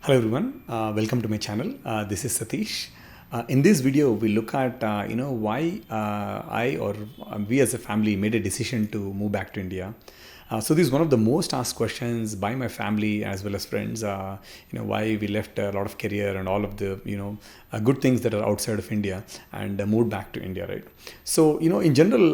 Hello everyone, welcome to my channel. This is Satish. In this video, we look at why I or we as a family made a decision to move back to India. So this is one of the most asked questions by my family as well as friends. Why we left a lot of career and all of the good things that are outside of India and moved back to India, right? So in general,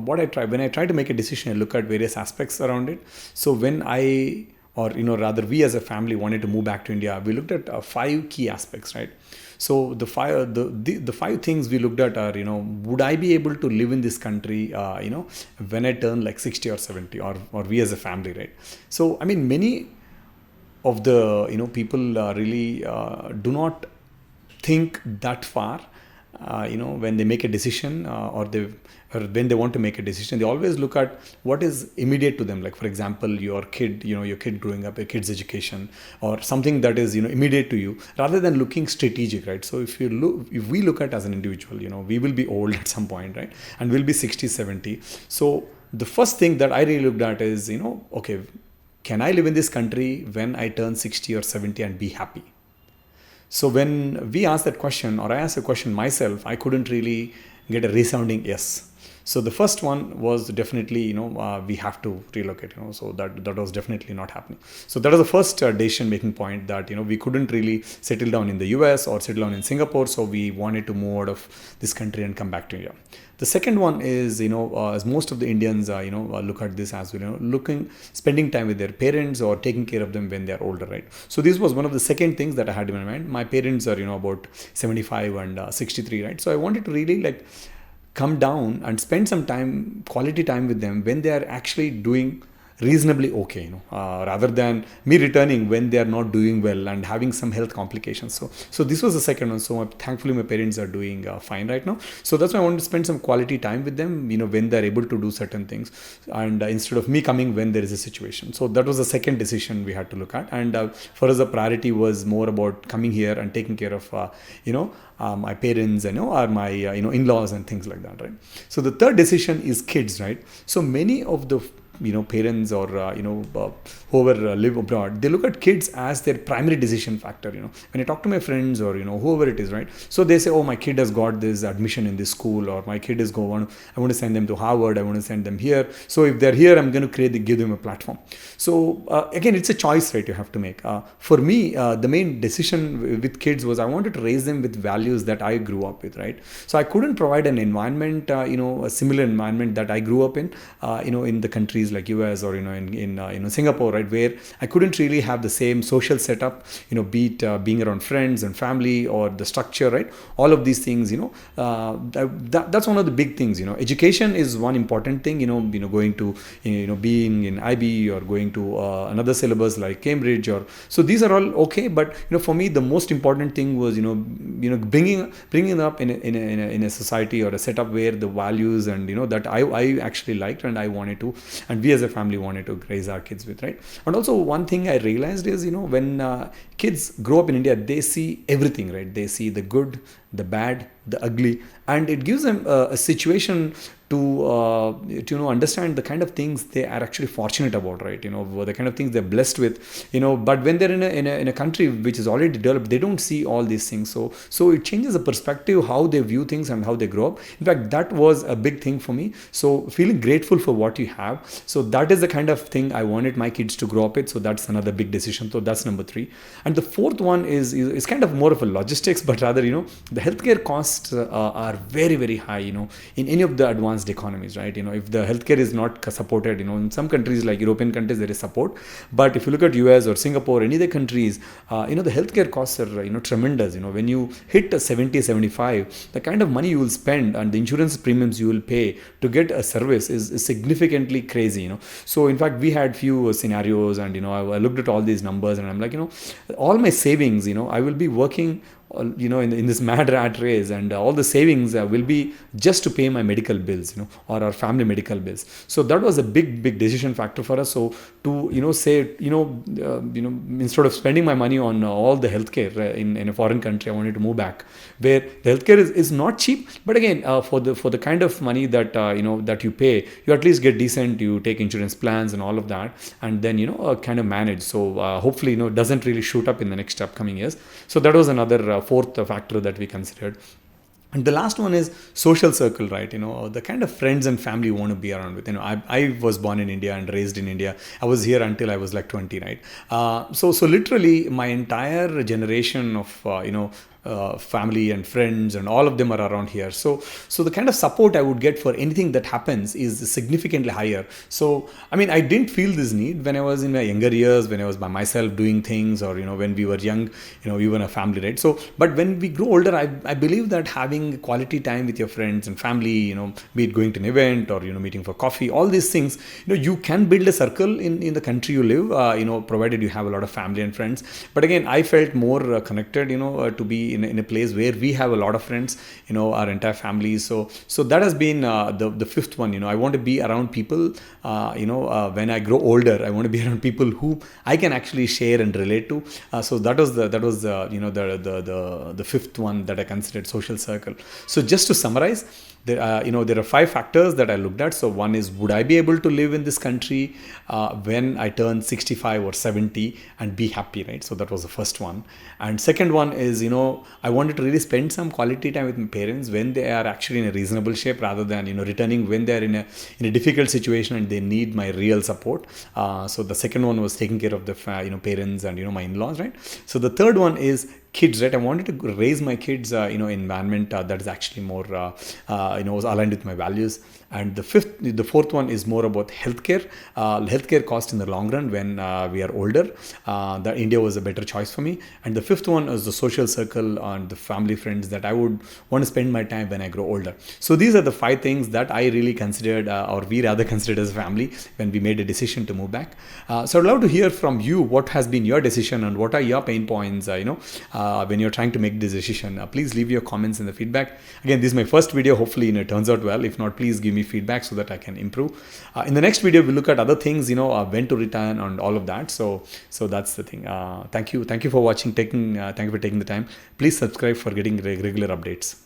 what I try when I try to make a decision, I look at various aspects around it. So when I or rather we as a family wanted to move back to India, we looked at five key aspects, right? So the five things we looked at are, would I be able to live in this country when I turn like 60 or 70, or we as a family, right? So I mean, many of the people really do not think that far. When they make a decision, or when they want to make a decision, they always look at what is immediate to them. Like, for example, your kid growing up, your kid's education, or something that is immediate to you, rather than looking strategic, right? So if we look at as an individual, we will be old at some point, right? And we'll be 60, 70. So the first thing that I really looked at is, okay, can I live in this country when I turn 60 or 70 and be happy? So when we asked that question, or I asked the question myself, I couldn't really get a resounding yes. So the first one was definitely, we have to relocate, so that was definitely not happening. So that was the first decision making point, that, we couldn't really settle down in the US or settle down in Singapore. So we wanted to move out of this country and come back to India. The second one is, as most of the Indians, look at this as, spending time with their parents or taking care of them when they're older, right? So this was one of the second things that I had in my mind. My parents are, about 75 and 63, right? So I wanted to really come down and spend some time, quality time with them when they are actually doing reasonably okay, rather than me returning when they are not doing well and having some health complications. So this was the second one. So thankfully my parents are doing fine right now. So that's why I wanted to spend some quality time with them, when they're able to do certain things, and instead of me coming when there is a situation. So that was the second decision we had to look at. And for us, the priority was more about coming here and taking care of my parents, or my in-laws and things like that, right? So the third decision is kids, right? So many of the parents, or whoever live abroad, they look at kids as their primary decision factor. When I talk to my friends, or whoever it is, right? So they say, oh, my kid has got this admission in this school, or my kid is I want to send them to Harvard, I want to send them here. So if they're here, I'm going to give them a platform. So again, it's a choice, right? You have to make. For me, the main decision with kids was I wanted to raise them with values that I grew up with, right? So I couldn't provide an environment, a similar environment that I grew up in the countries like US, or in Singapore, right, where I couldn't really have the same social setup, be it being around friends and family, or the structure, right? All of these things, that's one of the big things. Education is one important thing. Going to being in IB, or going to another syllabus like Cambridge, or so these are all okay. But for me, the most important thing was bringing up in a society or a setup where the values and that I actually liked, and I wanted to, and we as a family wanted to raise our kids with, right? And also one thing I realized is, when kids grow up in India, they see everything, right? They see the good, the bad, the ugly, and it gives them a situation to understand the kind of things they are actually fortunate about, right? The kind of things they're blessed with, but when they're in a country which is already developed, they don't see all these things. So it changes the perspective, how they view things and how they grow up. In fact, that was a big thing for me. So feeling grateful for what you have. So that is the kind of thing I wanted my kids to grow up with. So that's another big decision. So that's number 3. And the fourth one is kind of more of a logistics, but rather, the healthcare costs are very, very high, in any of the advanced economies, right? If the healthcare is not supported, in some countries like European countries, there is support. But if you look at US or Singapore, any other countries, the healthcare costs are, tremendous. When you hit a 70, 75, the kind of money you will spend and the insurance premiums you will pay to get a service is significantly crazy, So in fact, we had few scenarios, and, I looked at all these numbers, and I'm like, all my savings, I will be working in this mad rat race, and all the savings will be just to pay my medical bills, or our family medical bills. So that was a big decision factor for us. So to say, instead of spending my money on all the healthcare in a foreign country, I wanted to move back where the healthcare is not cheap, but again, for the kind of money that that you pay, you at least get decent, you take insurance plans and all of that, and then kind of manage. So hopefully it doesn't really shoot up in the next upcoming years. So that was another fourth factor that we considered. And the last one is social circle, right? The kind of friends and family you want to be around with. I was born in India and raised in India. I was here until I was like 20, right? So literally my entire generation of family and friends and all of them are around here. So the kind of support I would get for anything that happens is significantly higher. So I mean, I didn't feel this need when I was in my younger years, when I was by myself doing things, or when we were young, we were in a family, right? So but when we grow older, I believe that having quality time with your friends and family, be it going to an event or meeting for coffee, all these things, you can build a circle in the country you live, provided you have a lot of family and friends. But again, I felt more connected, to be in a place where we have a lot of friends, our entire family. So that has been the fifth one. I want to be around people, when I grow older, I want to be around people who I can actually share and relate to. So that was the fifth one that I considered, social circle. So just to summarize, there are 5 factors that I looked at. So one is, would I be able to live in this country when I turn 65 or 70 and be happy, right? So that was the first one. And second one is, I wanted to really spend some quality time with my parents when they are actually in a reasonable shape, rather than returning when they are in a difficult situation and they need my real support. So the second one was taking care of the parents and my in-laws, right? So the third one is kids, right? I wanted to raise my kids, environment that is actually more, was aligned with my values. And the fourth one is more about healthcare. Healthcare cost in the long run when we are older. That India was a better choice for me. And the fifth one is the social circle and the family friends that I would want to spend my time when I grow older. So these are the 5 things that I really considered, or we rather considered as a family, when we made a decision to move back. So I'd love to hear from you, what has been your decision and what are your pain points, when you're trying to make this decision. Please leave your comments in the feedback. Again, this is my first video. Hopefully, it turns out well. If not, please give me feedback so that I can improve. In the next video, we'll look at other things, when to return and all of that. So that's the thing. Thank you for watching. Thank you for taking the time. Please subscribe for getting regular updates.